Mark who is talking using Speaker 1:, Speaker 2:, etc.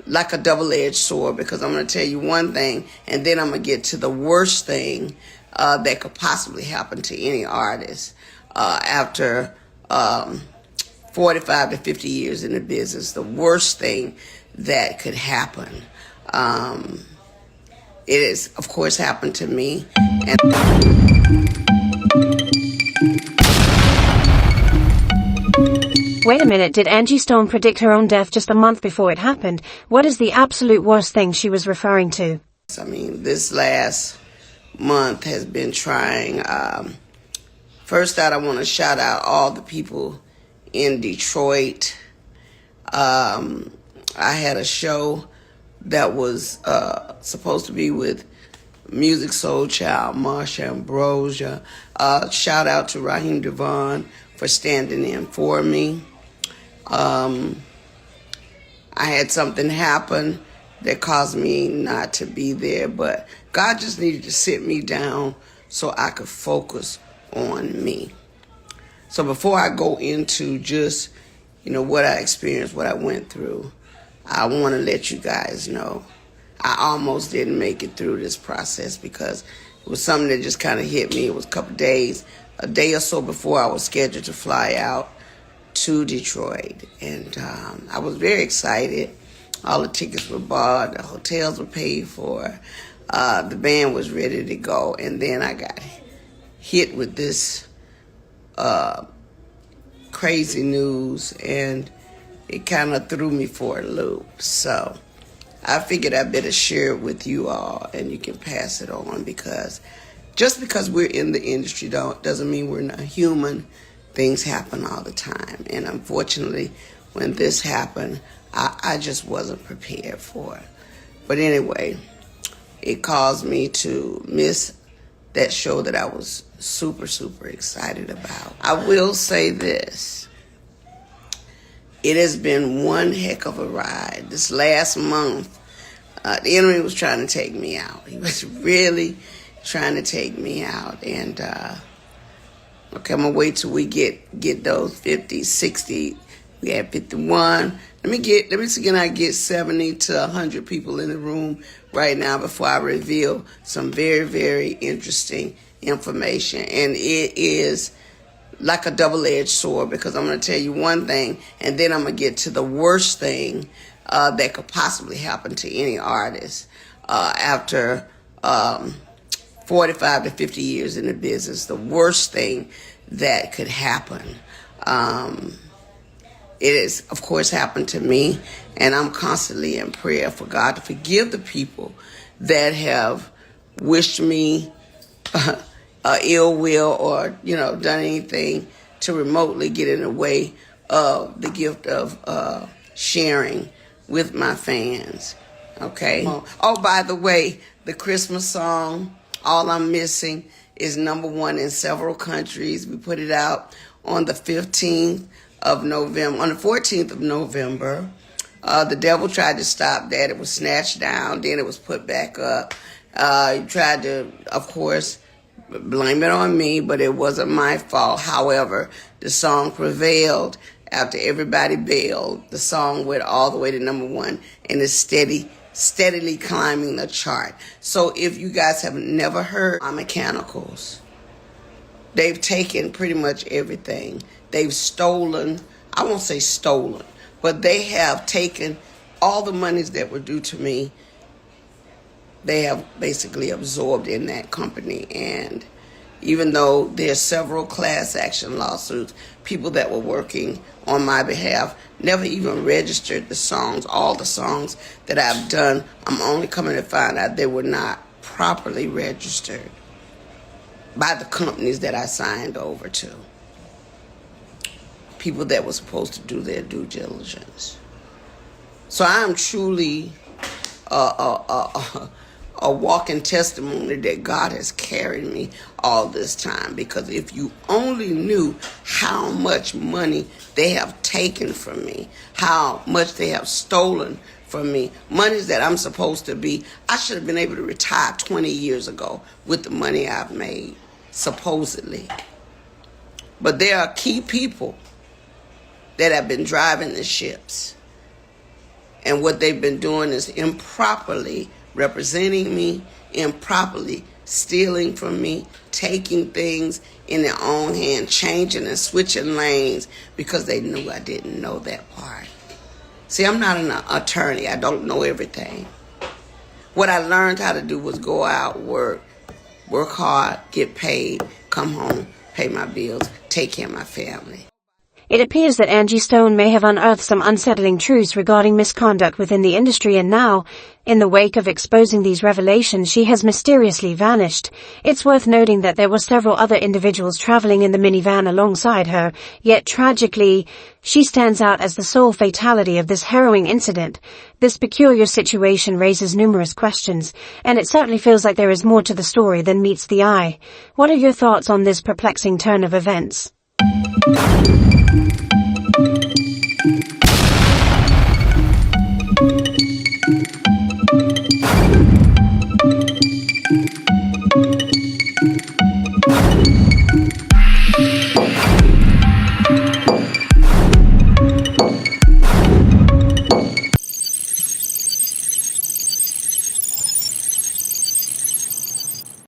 Speaker 1: like a double-edged sword, because I'm going to tell you one thing, and then I'm going to get to the worst thing that could possibly happen to any artist after 45 to 50 years in the business. The worst thing that could happen. It has, of course, happened to me. And
Speaker 2: wait a minute, did Angie Stone predict her own death just a month before it happened? What is the absolute worst thing she was referring to?
Speaker 1: I mean, this last month has been trying. First out, I want to shout out all the people in Detroit. I had a show that was supposed to be with Music Soul Child, Marsha Ambrosia. Shout out to Raheem Devon for standing in for me. I had something happen that caused me not to be there, but God just needed to sit me down so I could focus on me. So before I go into just, what I experienced, what I went through, I want to let you guys know I almost didn't make it through this process because it was something that just kind of hit me. It was a couple of days, a day or so before I was scheduled to fly out to Detroit. And I was very excited. All the tickets were bought, the hotels were paid for, the band was ready to go. And then I got hit with this crazy news, and it kind of threw me for a loop. So I figured I better share it with you all, and you can pass it on, because just because we're in the industry doesn't mean we're not human. Things happen all the time. And unfortunately, when this happened, I just wasn't prepared for it. But anyway, it caused me to miss that show that I was super, super excited about. I will say this. It has been one heck of a ride. This last month, the enemy was trying to take me out. He was really trying to take me out. And, okay, I'm going to wait till we get those 50, 60. We had 51. Let me see, can I get 70 to 100 people in the room right now before I reveal some very, very interesting information. And it is like a double-edged sword, because I'm going to tell you one thing, and then I'm going to get to the worst thing that could possibly happen to any artist after 45 to 50 years in the business. The worst thing that could happen. It has, of course, happened to me, and I'm constantly in prayer for God to forgive the people that have wished me ill will or, done anything to remotely get in the way of the gift of sharing with my fans. Okay? Oh, by the way, the Christmas song, All I'm Missing, is #1 in several countries. We put it out on the 15th of November, on the 14th of November. The devil tried to stop that. It was snatched down, then it was put back up. He tried to, of course, blame it on me, but it wasn't my fault. However, the song prevailed after everybody bailed. The song went all the way to #1 and is steadily climbing the chart. So if you guys have never heard my mechanicals, they've taken pretty much everything. They've stolen, I won't say stolen, but they have taken all the monies that were due to me. They have basically absorbed in that company. And even though there's several class action lawsuits, people that were working on my behalf never even registered the songs. All the songs that I've done, I'm only coming to find out they were not properly registered by the companies that I signed over to. People that were supposed to do their due diligence. So I am truly a walking testimony that God has carried me all this time. Because if you only knew how much money they have taken from me, how much they have stolen from me, monies that I'm supposed to be, I should have been able to retire 20 years ago with the money I've made, supposedly. But there are key people that have been driving the ships. And what they've been doing is improperly representing me, improperly stealing from me, taking things in their own hand, changing and switching lanes because they knew I didn't know that part. See, I'm not an attorney. I don't know everything. What I learned how to do was go out, work hard, get paid, come home, pay my bills, take care of my family.
Speaker 2: It appears that Angie Stone may have unearthed some unsettling truths regarding misconduct within the industry, and now, in the wake of exposing these revelations, she has mysteriously vanished. It's worth noting that there were several other individuals traveling in the minivan alongside her, yet tragically, she stands out as the sole fatality of this harrowing incident. This peculiar situation raises numerous questions, and it certainly feels like there is more to the story than meets the eye. What are your thoughts on this perplexing turn of events?